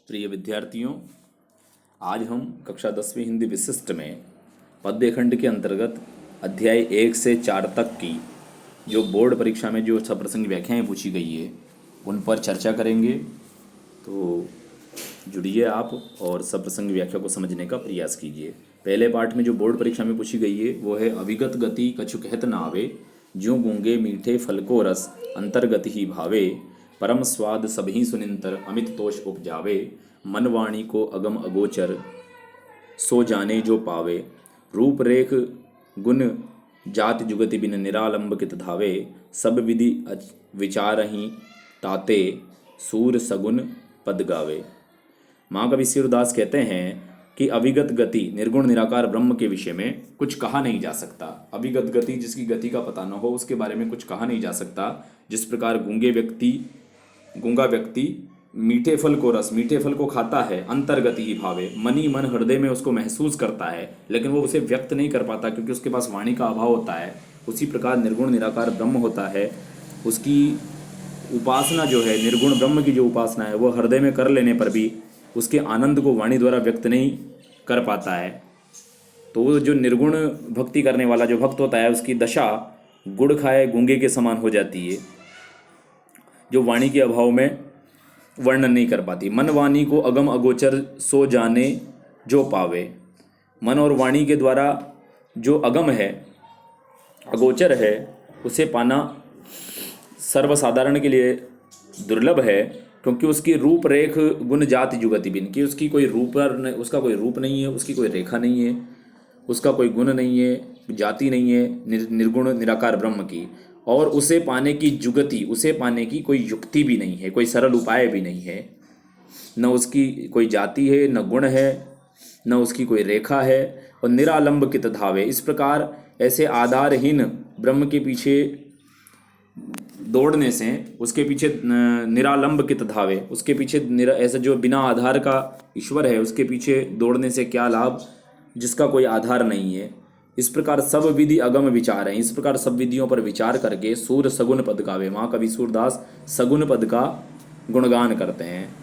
प्रिय विद्यार्थियों, आज हम कक्षा 10वीं हिंदी विशिष्ट में पद्य खंड के अंतर्गत अध्याय 1 से 4 तक की जो बोर्ड परीक्षा में जो सप्रसंग व्याख्याएं पूछी गई है उन पर चर्चा करेंगे। तो जुड़िए आप और सप्रसंग व्याख्या को समझने का प्रयास कीजिए। पहले पार्ट में जो बोर्ड परीक्षा में पूछी गई है वो है अविगत गति कछु कहत न आवे, ज्यों गूंगे मीठे फल को रस अंतर्गत ही भावे, परम स्वाद सबही सुनिंतर अमित तोष उपजावे, मन वाणी को अगम अगोचर सो जाने जो पावे, रूप रेख गुण जाति जुगति बिन निरालंब कित धावे, सब विधि विचारहि ताते सूर सगुन पद गावे। महाकवि सूरदास कहते हैं कि अविगत गति निर्गुण निराकार ब्रह्म के विषय में कुछ कहा नहीं जा सकता। अविगत गति जिसकी गति का पता न हो उसके बारे में कुछ कहा नहीं जा सकता। जिस प्रकार गूंगा व्यक्ति मीठे फल को रस मीठे फल को खाता है, अंतर्गति ही भावे, मनी मन हृदय में उसको महसूस करता है, लेकिन वो उसे व्यक्त नहीं कर पाता क्योंकि उसके पास वाणी का अभाव होता है। उसी प्रकार निर्गुण निराकार ब्रह्म होता है, उसकी उपासना जो है, निर्गुण ब्रह्म की जो उपासना है वो हृदय में कर लेने पर भी उसके आनंद को वाणी द्वारा व्यक्त नहीं कर पाता है। तो जो निर्गुण भक्ति करने वाला जो भक्त होता है उसकी दशा गुड़ खाए गूंगे के समान हो जाती है, जो वाणी के अभाव में वर्णन नहीं कर पाती। मन वाणी को अगम अगोचर सो जाने जो पावे, मन और वाणी के द्वारा जो अगम है, अगोचर है, उसे पाना सर्वसाधारण के लिए दुर्लभ है, क्योंकि उसकी रूप रेख गुण जाति जुगति बिन, कि उसकी कोई उसका कोई रूप नहीं है, उसकी कोई रेखा नहीं है, उसका कोई गुण नहीं है, जाति नहीं है निर्गुण निराकार ब्रह्म की, और उसे पाने की जुगति, उसे पाने की कोई युक्ति भी नहीं है, कोई सरल उपाय भी नहीं है। न उसकी कोई जाति है, न गुण है, न उसकी कोई रेखा है, और निरालंब कित धावे। इस प्रकार ऐसे आधारहीन ब्रह्म के पीछे दौड़ने से, उसके पीछे निरालंब कित धावे, उसके पीछे ऐसे जो बिना आधार का ईश्वर है उसके पीछे दौड़ने से क्या लाभ जिसका कोई आधार नहीं है। इस प्रकार सब विधि अगम विचार है। इस प्रकार सब विधियों पर विचार करके सूर सगुन पद गावे। महाकवि सूरदास सगुन पद का गुणगान करते हैं।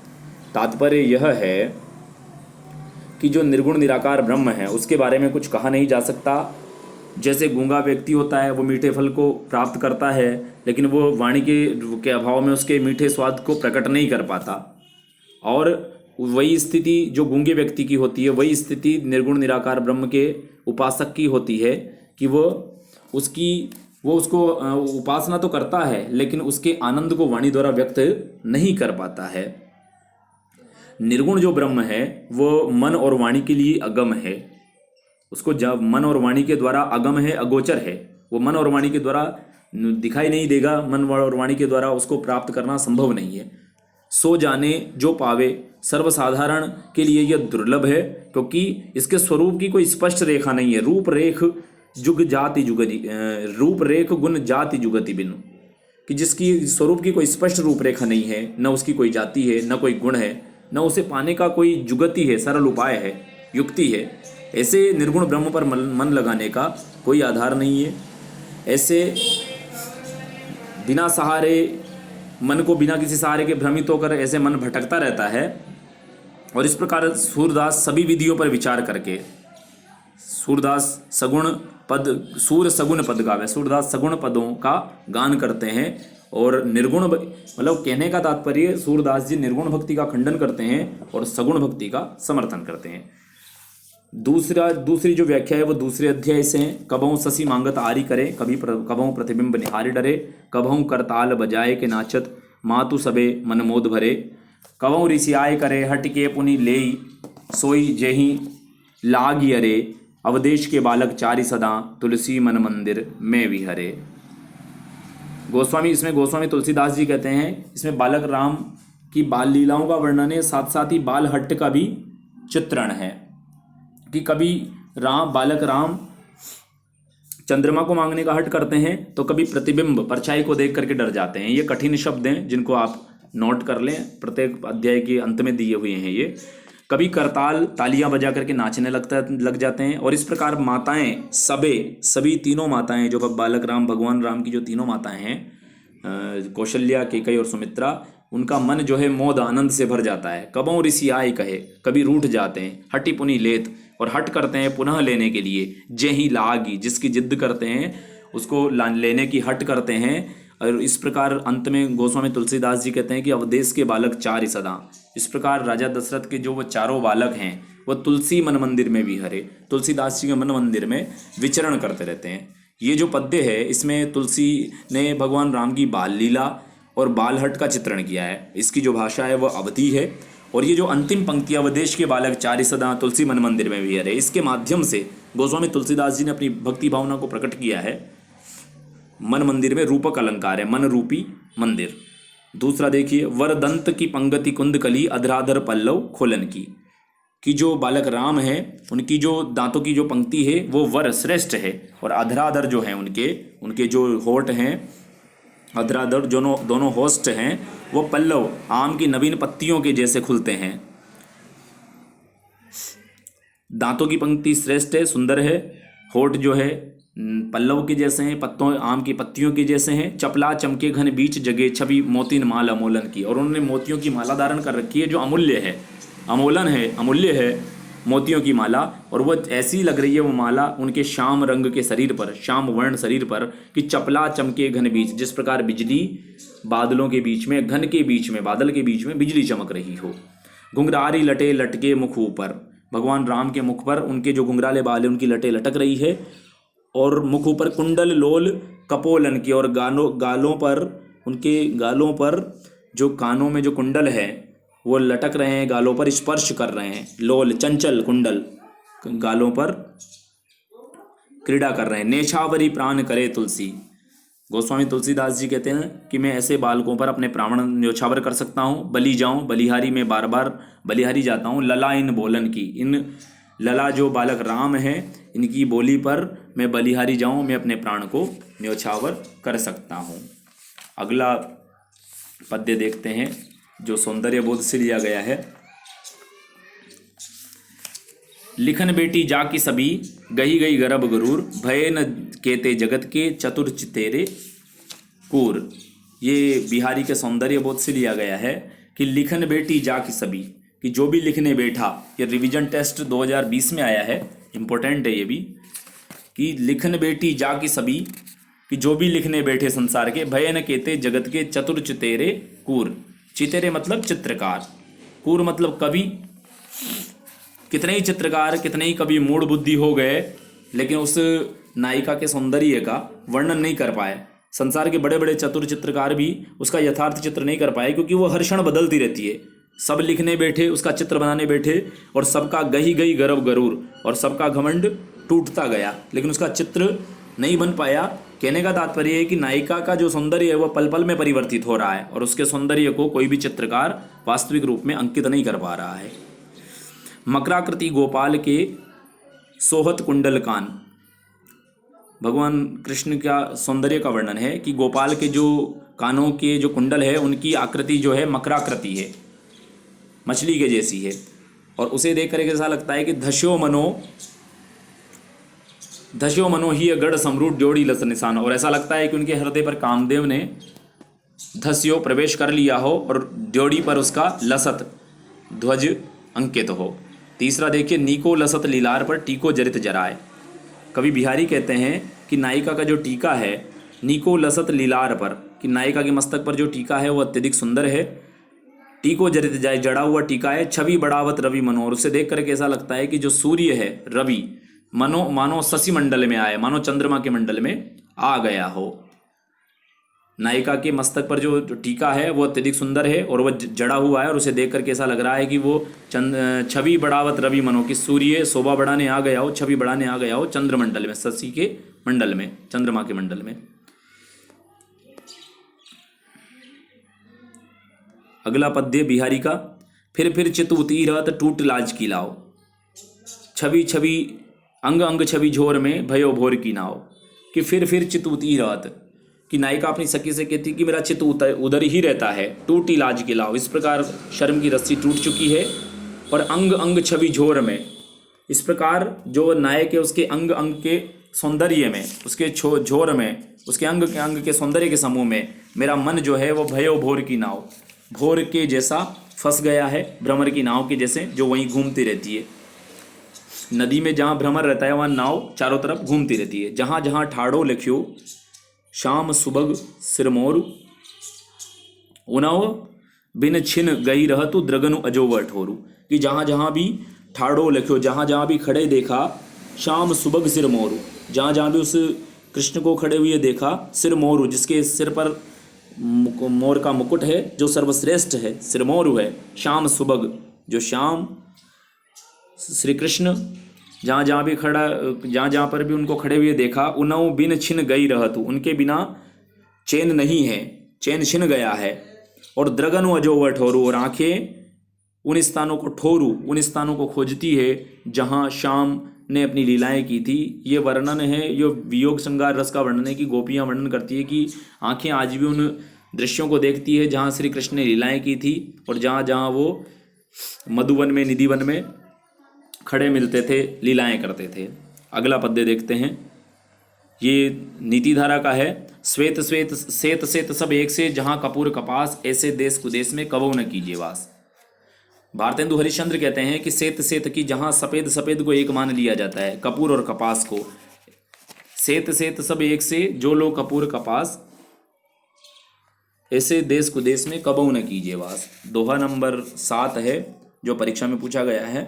तात्पर्य यह है कि जो निर्गुण निराकार ब्रह्म है उसके बारे में कुछ कहा नहीं जा सकता। जैसे गूंगा व्यक्ति होता है वो मीठे फल को प्राप्त करता है, लेकिन वो वाणी के अभाव में उसके मीठे स्वाद को प्रकट नहीं कर पाता, और वही स्थिति जो गूंगे व्यक्ति की होती है वही स्थिति निर्गुण निराकार ब्रह्म के उपासक की होती है कि वो उसको उपासना तो करता है लेकिन उसके आनंद को वाणी द्वारा व्यक्त नहीं कर पाता है। निर्गुण जो ब्रह्म है वो मन और वाणी के लिए अगम है। उसको जब मन और वाणी के द्वारा अगम है, अगोचर है, वो मन और वाणी के द्वारा दिखाई नहीं देगा, मन और वाणी के द्वारा उसको प्राप्त करना संभव नहीं है। सो जाने जो पावे, सर्वसाधारण के लिए यह दुर्लभ है क्योंकि इसके स्वरूप की कोई स्पष्ट रेखा नहीं है। रूप रेख रूप रेख गुण जाति जुगति बिनु, कि जिसकी स्वरूप की कोई स्पष्ट रूपरेखा नहीं है, न उसकी कोई जाति है, न कोई गुण है, न उसे पाने का कोई जुगति है, सरल उपाय है, युक्ति है। ऐसे निर्गुण ब्रह्म पर मन लगाने का कोई आधार नहीं है। ऐसे बिना सहारे मन को बिना किसी सहारे के भ्रमित होकर ऐसे मन भटकता रहता है। और इस प्रकार सूरदास सभी विधियों पर विचार करके सूरदास सूर सगुण पद गावे, सूरदास सगुण पदों का गान करते हैं। और निर्गुण मतलब कहने का तात्पर्य सूरदास जी निर्गुण भक्ति का खंडन करते हैं और सगुण भक्ति का समर्थन करते हैं। दूसरी जो व्याख्या है वो दूसरे अध्याय से है। कबहु शशि मांगत आरी करे, कबहु प्रतिबिंब निहारी डरे, कबहु करताल बजाए के नाचत मातु सबे मन मोद भरे, कबहु ऋषि आय करे हटके पुनि लेई, सोई जेहि लागी अरे, अवदेश के बालक चारि सदा तुलसी मन मंदिर में विहरे। इसमें गोस्वामी तुलसीदास जी कहते हैं इसमें बालक राम की बाल लीलाओं का वर्णन है, साथ साथ ही बाल हट्ट का भी चित्रण है कि कभी बालक राम चंद्रमा को मांगने का हट करते हैं तो कभी प्रतिबिंब परछाई को देख करके डर जाते हैं। ये कठिन शब्द हैं जिनको आप नोट कर लें, प्रत्येक अध्याय के अंत में दिए हुए हैं ये। कभी करताल तालियां बजा करके नाचने लग जाते हैं। और इस प्रकार माताएं सभी तीनों माताएं जो बालक राम भगवान राम की जो तीनों माताएं हैं, कौशल्या, कैकेयी और सुमित्रा, उनका मन जो है मोद आनंद से भर जाता है। कबों ऋषि आए कहे, कभी रूठ जाते हैं, हटी पुनी लेत, और हट करते हैं पुनः लेने के लिए। जे ही लागी, जिसकी जिद्द करते हैं उसको लेने की हट करते हैं। और इस प्रकार अंत में गोस्वामी तुलसीदास जी कहते हैं कि अवदेश के बालक चार ही सदा। इस प्रकार राजा दशरथ के जो वो चारों बालक हैं वह तुलसी मन मंदिर में भी हरे, तुलसीदास जी के मन मंदिर में विचरण करते रहते हैं। ये जो पद्य है इसमें तुलसी ने भगवान राम की बाल लीला और बालहट का चित्रण किया है। इसकी जो भाषा है वह अवधी है। और ये जो अंतिम पंक्ति अवदेश के बालक चारि सदा तुलसी मन मंदिर में भी हरे, इसके माध्यम से गोस्वामी तुलसीदास जी ने अपनी भक्ति भावना को प्रकट किया है। मन मंदिर में रूपक अलंकार है, मन रूपी मंदिर। दूसरा देखिए, वरदंत की पंगति कुंद कली अधराधर पल्लव खोलन की, कि जो बालक राम हैं उनकी जो दांतों की जो पंक्ति है वो वर श्रेष्ठ है, और अधराधर जो हैं उनके जो होठ हैं, अधराधर दोनों होस्ट हैं वो पल्लव आम की नवीन पत्तियों के जैसे खुलते हैं। दांतों की पंक्ति श्रेष्ठ है, सुंदर है। होठ जो है पल्लव के जैसे हैं, पत्तों आम की पत्तियों के जैसे हैं। चपला चमके घन बीच जगे छवि मोतीन माल अमोलन की, और उन्होंने मोतियों की माला धारण कर रखी है जो अमूल्य है, अमोलन है, अमूल्य है मोतियों की माला। और वो ऐसी लग रही है वो माला उनके श्याम रंग के शरीर पर, श्याम वर्ण शरीर पर, कि चपला चमके घन बीच, जिस प्रकार बिजली बादलों के बीच में, घन के बीच में, बादल के बीच में बिजली चमक रही हो। घुंघरारी लटे लटके मुख ऊपर, भगवान राम के मुख पर उनके जो घुंघराले बाल है उनकी लटें लटक रही है, और मुख ऊपर कुंडल लोल कपोलन की, और गालों पर, उनके गालों पर जो कानों में जो कुंडल है वो लटक रहे हैं, गालों पर स्पर्श कर रहे हैं। लोल चंचल कुंडल गालों पर क्रीड़ा कर रहे हैं। नेछावरी प्राण करे तुलसी, गोस्वामी तुलसीदास जी कहते हैं कि मैं ऐसे बालकों पर अपने प्राण न्योछावर कर सकता हूँ। बलि जाऊँ, बलिहारी में बार बार बलिहारी जाता हूँ। लला इन बोलन की, इन लला जो बालक राम हैं इनकी बोली पर मैं बलिहारी जाऊँ, मैं अपने प्राण को न्योछावर कर सकता हूँ। अगला पद्य देखते हैं जो सौंदर्य बोध से लिया गया है। लिखन बेटी जा की सभी गही गई गर्भ गरूर, भय न केते जगत के चतुर चितेरे कूर। ये बिहारी के सौंदर्य बोध से लिया गया है कि लिखन बेटी जा की सभी, कि जो भी लिखने बैठा, ये रिवीजन टेस्ट 2020 में आया है, इम्पोर्टेंट है ये भी, कि लिखन बेटी जा की सभी, कि जो भी लिखने बैठे संसार के, भय न केते जगत के चतुर चितेरे कूर। चितेरे मतलब चित्रकार, कूर मतलब कवि। कितने ही चित्रकार, कितने ही कवि मूढ़ बुद्धि हो गए, लेकिन उस नायिका के सौंदर्य का वर्णन नहीं कर पाए। संसार के बड़े बड़े चतुर चित्रकार भी उसका यथार्थ चित्र नहीं कर पाए, क्योंकि वो हर क्षण बदलती रहती है। सब लिखने बैठे, उसका चित्र बनाने बैठे, और सबका गही गई गर्व गरूर, और सबका घमंड टूटता गया, लेकिन उसका चित्र नहीं बन पाया। कहने का तात्पर्य है कि नायिका का जो सौंदर्य है वह पल पल में परिवर्तित हो रहा है, और उसके सौंदर्य को कोई भी चित्रकार वास्तविक रूप में अंकित नहीं कर पा रहा है। मकराकृति गोपाल के सोहत कुंडल कान, भगवान कृष्ण का सौंदर्य का वर्णन है कि गोपाल के जो कानों के जो कुंडल है उनकी आकृति जो है मकराकृति है, मछली के जैसी है, और उसे देख कर ऐसा लगता है कि धस्यो मनो ही गढ़ समरूट ड्योढ़ी लस निशान, और ऐसा लगता है कि उनके हृदय पर कामदेव ने धस्यो प्रवेश कर लिया हो और ड्योढ़ी पर उसका लसत ध्वज अंकित हो। तीसरा देखिए, नीको लसत लीलार पर टीको जरित जराए। कवि बिहारी कहते हैं कि नायिका का जो टीका है, नीको लसत लीलार पर, कि नायिका के मस्तक पर जो टीका है वो अत्यधिक सुंदर है। टीको जरित जाए, जड़ा हुआ टीका है। छवि बढ़ावत रवि मनोहर, उसे देख करके ऐसा लगता है कि जो सूर्य है रवि, मानो शशि मंडल में आए, मानो चंद्रमा के मंडल में आ गया हो। नायिका के मस्तक पर जो टीका है वो अत्यधिक सुंदर है, और वह जड़ा हुआ है, और उसे देख करके ऐसा लग रहा है कि वो छवि बढ़ावत रवि मनो, कि सूर्य शोभा बढ़ाने आ गया हो, छवि बढ़ाने आ गया हो चंद्रमंडल में, शशि के मंडल में, चंद्रमा के मंडल में। अगला पद्य बिहारी का, फिर चित उतीरत टूट लाज की लाओ, छवि छवि अंग अंग छवि झोर में भयो भोर की नाव। कि फिर चित उतीरत, कि नायिका अपनी सखी से कहती कि मेरा चित्त उधर ही रहता है, टूट इलाज के लाओ। इस प्रकार शर्म की रस्सी टूट चुकी है, और अंग अंग छवि झोर में, इस प्रकार जो नायक है उसके अंग अंग के सौंदर्य में, उसके झोर में, उसके अंग के सौंदर्य के समूह में मेरा मन जो है वो भयो भोर की नाव, भोर के जैसा फंस गया है, भ्रमर की नाव के जैसे जो वहीं घूमती रहती है। नदी में जहाँ भ्रमर रहता है वहाँ नाव चारों तरफ घूमती रहती है। जहाँ जहाँ ठाड़ो लिख्यो शाम सुबह सिरमोर, उनाव बिन छिन गई रहतु द्रगनु अजोवर ठोरू, कि जहाँ जहाँ भी ठाड़ो लिख्यो, जहाँ जहाँ भी खड़े देखा, शाम सुबह सिर मोरू, जहाँ जहाँ भी उस कृष्ण को खड़े हुए देखा, सिर मोरू जिसके सिर पर मोर का मुकुट है जो सर्वश्रेष्ठ है, सिरमोरु है। श्याम सुबह जो श्याम श्री कृष्ण, जहाँ जहाँ भी खड़ा, जहाँ जहाँ पर भी उनको खड़े हुए देखा, उनऊ बिन छिन गई रहतु, उनके बिना चैन नहीं है, चैन छिन गया है। और द्रगनु अजोवर ठोरू, और आंखें उन स्थानों को ठोरू, उन स्थानों को खोजती है जहाँ श्याम ने अपनी लीलाएं की थी। ये वर्णन है, ये वियोग श्रृंगार रस का वर्णन है कि गोपियाँ वर्णन करती है कि आंखें आज भी उन दृश्यों को देखती है जहाँ श्री कृष्ण ने लीलाएं की थी, और जहाँ जहाँ वो मधुवन में, निधिवन में खड़े मिलते थे, लीलाएं करते थे। अगला पद्य देखते हैं, ये नीति धारा का है। श्वेत श्वेत श्वेत श्वेत सब एक से, जहाँ कपूर कपास, ऐसे देश कुदेश में कबो न कीजिए वास। भारतेंदु हरिश्चंद्र कहते हैं कि श्वेत श्वेत की, जहाँ सफ़ेद सफ़ेद को एक मान लिया जाता है, कपूर और कपास को, श्वेत श्वेत सब एक से, जो लोग कपूर कपास, ऐसे देश कुदेश में कबहू न कीजिए वास। दोहा नंबर 7 है जो परीक्षा में पूछा गया है।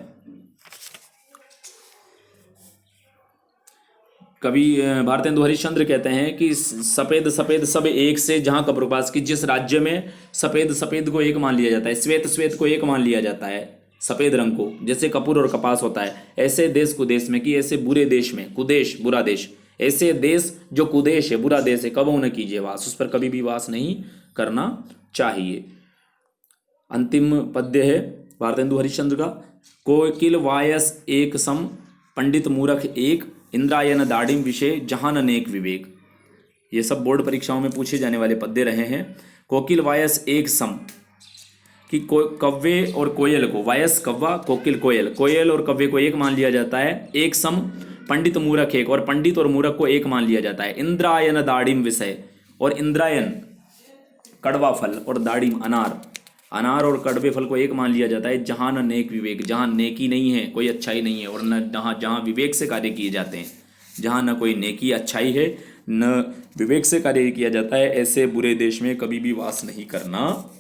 कवि भारतेंदु हरिश्चंद्र कहते हैं कि सफ़ेद सफ़ेद सब एक से, जहाँ कपूर कपास की, जिस राज्य में सफ़ेद सफ़ेद को एक मान लिया जाता है, श्वेत श्वेत को एक मान लिया जाता है, सफ़ेद रंग को, जैसे कपूर और कपास होता है, ऐसे देश कुदेश में, कि ऐसे बुरे देश में, कुदेश बुरा देश, ऐसे देश जो कुदेश है, बुरा देश है, कबहू न कीजिए वास, उस पर कभी भी वास नहीं करना चाहिए। अंतिम पद्य है भारतेंदु हरिश्चंद्र का। कोकिल वायस एक सम, पंडित मूर्ख एक, इंद्रायन दाड़िम विषय, जहान अनेक विवेक। ये सब बोर्ड परीक्षाओं में पूछे जाने वाले पद्य रहे हैं। कोकिल वायस एक सम, कि कव्वे और कोयल को, वायस कव्वा, कोकिल कोयल, कोयल और कव्वे को एक मान लिया जाता है। एक सम, पंडित मूर्ख एक, और पंडित और मूर्ख को एक मान लिया जाता है। इंद्रायन दाड़िम विषय, और इंद्रायन कड़वा फल, और दाड़िम अनार, अनार और कड़वे फल को एक मान लिया जाता है। जहाँ न नेक विवेक, जहाँ नेकी नहीं है, कोई अच्छाई नहीं है, और न जहाँ जहाँ विवेक से कार्य किए जाते हैं, जहाँ न कोई नेकी अच्छाई है, न विवेक से कार्य किया जाता है, ऐसे बुरे देश में कभी भी वास नहीं करना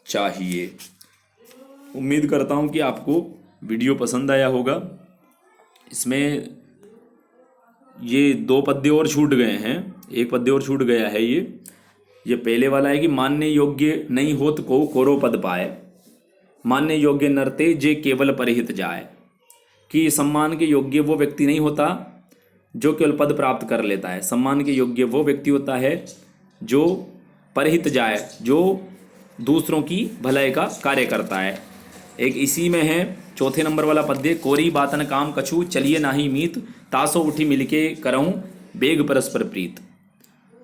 चाहिए। उम्मीद करता हूँ कि आपको वीडियो पसंद आया होगा। इसमें ये 2 पद्य और छूट गए हैं, एक पद्य और छूट गया है। ये पहले वाला है कि मानने योग्य नहीं होत को कोरो पद पाए, मानने योग्य नरते जे केवल परहित जाए, कि सम्मान के योग्य वो व्यक्ति नहीं होता जो केवल पद प्राप्त कर लेता है। सम्मान के योग्य वो व्यक्ति होता है जो परहित जाए, जो दूसरों की भलाई का कार्य करता है। एक इसी में है 4 नंबर वाला पद्य, कोरी बातन काम कछु, चलिए नाही मीत, तासो उठी मिलके करऊं बेग परस्पर प्रीत।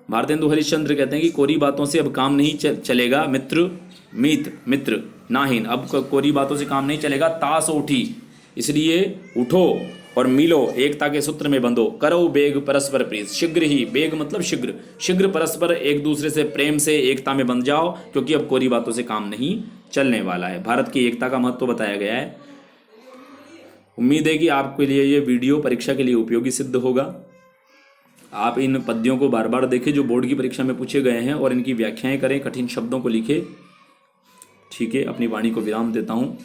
भारतेंदु हरिश्चंद्र कहते हैं कि कोरी बातों से अब काम नहीं चलेगा, मित्र मीत मित्र नाहीन, अब कोरी बातों से काम नहीं चलेगा, तास उठी, इसलिए उठो और मिलो, एकता के सूत्र में बंधो, करो बेग परस्पर प्रीत, शीघ्र ही, बेग मतलब शीघ्र, शीघ्र परस्पर एक दूसरे से प्रेम से एकता में बंध जाओ, क्योंकि अब कोरी बातों से काम नहीं चलने वाला है। भारत की एकता का महत्व बताया गया है। उम्मीद है कि आपके लिए ये वीडियो परीक्षा के लिए उपयोगी सिद्ध होगा। आप इन पद्यों को बार बार देखें जो बोर्ड की परीक्षा में पूछे गए हैं, और इनकी व्याख्याएं करें, कठिन शब्दों को लिखें। ठीक है, अपनी वाणी को विराम देता हूँ।